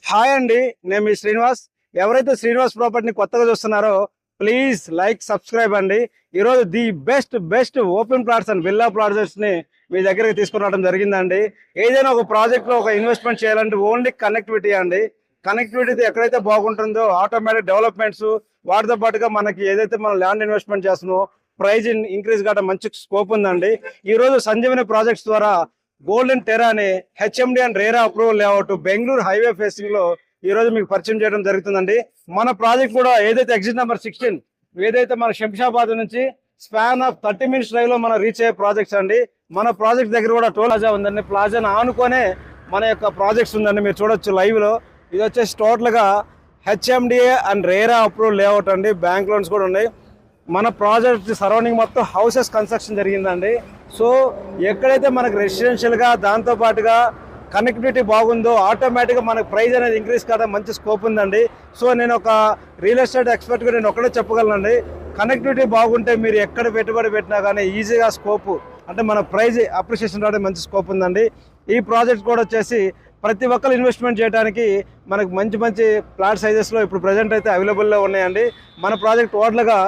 Hi అండి, నేను మీ శ్రీనివాస్. ఎవరైతే శ్రీనివాస్ ప్రాపర్టీని కొత్తగా చూస్తున్నారో ప్లీజ్ లైక్ సబ్స్క్రైబ్ అండి. ఈరోజు the best open plots and villa plots ని మీ దగ్గరికి తీసుకురావడం జరిగిందండి. ఏదైనా ఒక ప్రాజెక్ట్ లో ఒక ఇన్వెస్ట్మెంట్ చేయాలంటే ఓన్లీ కనెక్టివిటీ అండి. కనెక్టివిటీ ఎక్కడైతే బాగుంటుందో ఆటోమేటిక్ డెవలప్మెంట్స్ వాటితో పాటుగా మనకి ఏదైతే మనం ల్యాండ్ ఇన్వెస్ట్మెంట్ చేస్తున్నామో ప్రైజ్ ఇంక్రీజ్ కావడం మంచి స్కోప్ ఉందండి. ఈ రోజు సంజీవని ప్రాజెక్ట్స్ ద్వారా గోల్డెన్ టెరా అని HMD and RERA approval layout Bengaluru highway facing లో ఈ రోజు మీకు పరిచయం చేయడం జరుగుతుందండి. మన ప్రాజెక్ట్ కూడా ఏదైతే ఎగ్జిట్ నెంబర్ 16 ఏదైతే మన శంషాబాద్ నుంచి స్పాన్ ఆఫ్ 30 minutes డ్రైవ్ లో మనం రీచ్ అయ్యే ప్రాజెక్ట్స్ అండి. మన ప్రాజెక్ట్ దగ్గర కూడా టోల్ ప్లాజా ఉందండి. ప్లాజాను ఆనుకొనే మన యొక్క ప్రాజెక్ట్స్ ఉందండి, మీరు చూడొచ్చు లైవ్ లో. ఇది వచ్చేసి టోటల్ గా HMDA and RERA approval layout అండి. బ్యాంక్ లోన్స్ కూడా ఉన్నాయి. మన ప్రాజెక్ట్ సరౌండింగ్ మొత్తం హౌసెస్ కన్స్ట్రక్షన్ జరిగిందండి. సో ఎక్కడైతే మనకు రెసిడెన్షియల్గా దాంతోపాటుగా కనెక్టివిటీ బాగుందో ఆటోమేటిక్గా మనకు ప్రైస్ అనేది ఇంక్రీజ్ కావడం మంచి స్కోప్ ఉందండి. సో నేను ఒక రియల్ ఎస్టేట్ ఎక్స్పర్ట్గా నేను ఒక్కడే చెప్పగలనండి, కనెక్టివిటీ బాగుంటే మీరు ఎక్కడ పెట్టుబడి పెట్టినా కానీ ఈజీగా స్కోప్ అంటే మన ప్రైజ్ అప్రిషియేషన్ రావడం మంచి స్కోప్ ఉందండి. ఈ ప్రాజెక్ట్ కూడా వచ్చేసి ప్రతి ఒక్కరు ఇన్వెస్ట్మెంట్ చేయడానికి మనకు మంచి ప్లాట్ సైజెస్లో ఇప్పుడు ప్రజెంట్ అయితే అవైలబుల్లో ఉన్నాయండి. మన ప్రాజెక్ట్ టోటల్గా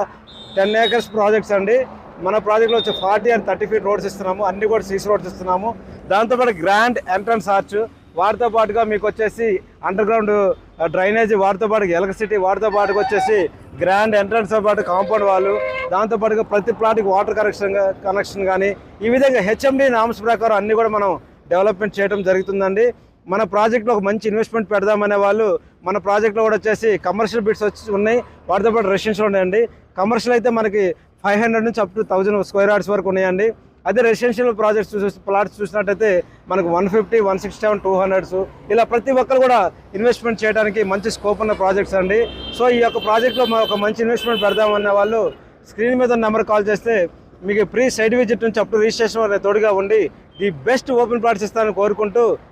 10 acres ప్రాజెక్ట్స్ అండి. మన ప్రాజెక్ట్లో వచ్చి 40 and 30 feet రోడ్స్ ఇస్తున్నాము, అన్ని కూడా సీసీ రోడ్స్ ఇస్తున్నాము. దాంతోపాటు గ్రాండ్ ఎంట్రన్స్ ఆర్చ్, వాటితో పాటుగా మీకు వచ్చేసి అండర్ గ్రౌండ్ డ్రైనేజ్, వాటితో పాటు ఎలక్ట్రిసిటీ, వాటితో పాటుగా వచ్చేసి గ్రాండ్ ఎంట్రన్స్తో పాటు కాంపౌండ్ వాళ్ళు, దాంతోపాటుగా ప్రతి ప్లాట్కి వాటర్ కనెక్షన్ కానీ ఈ విధంగా హెచ్ఎండి నామ్స్ ప్రకారం అన్ని కూడా మనం డెవలప్మెంట్ చేయడం జరుగుతుందండి. మన ప్రాజెక్ట్లో ఒక మంచి ఇన్వెస్ట్మెంట్ పెడదామనే వాళ్ళు మన ప్రాజెక్ట్లో కూడా వచ్చేసి కమర్షియల్ బిట్స్ వచ్చి ఉన్నాయి, వాటితో పాటు రెసిడెన్షియల్ ఉన్నాయండి. కమర్షియల్ అయితే మనకి 500 నుంచి అప్ టు 1000 స్క్వేర్ యార్డ్స్ వరకు ఉన్నాయండి. అదే రెసిడెన్షియల్ ప్రాజెక్ట్స్ ప్లాట్స్ చూసినట్టయితే మనకు 150, 167, 200 ఇలా ప్రతి ఒక్కరు కూడా ఇన్వెస్ట్మెంట్ చేయడానికి మంచి స్కోప్ ఉన్న ప్రాజెక్ట్స్ అండి. సో ఈ యొక్క ప్రాజెక్ట్లో ఒక మంచి ఇన్వెస్ట్మెంట్ పెడదామన్న వాళ్ళు స్క్రీన్ మీద నెంబర్ కాల్ చేస్తే మీకు ప్రీ సైట్ విజిట్ నుంచి అప్ టు రిజిస్ట్రేషన్ వరకు తోడుగా ఉండి ది బెస్ట్ ఓపెన్ ప్లాట్స్ ఇస్తానని కోరుకుంటూ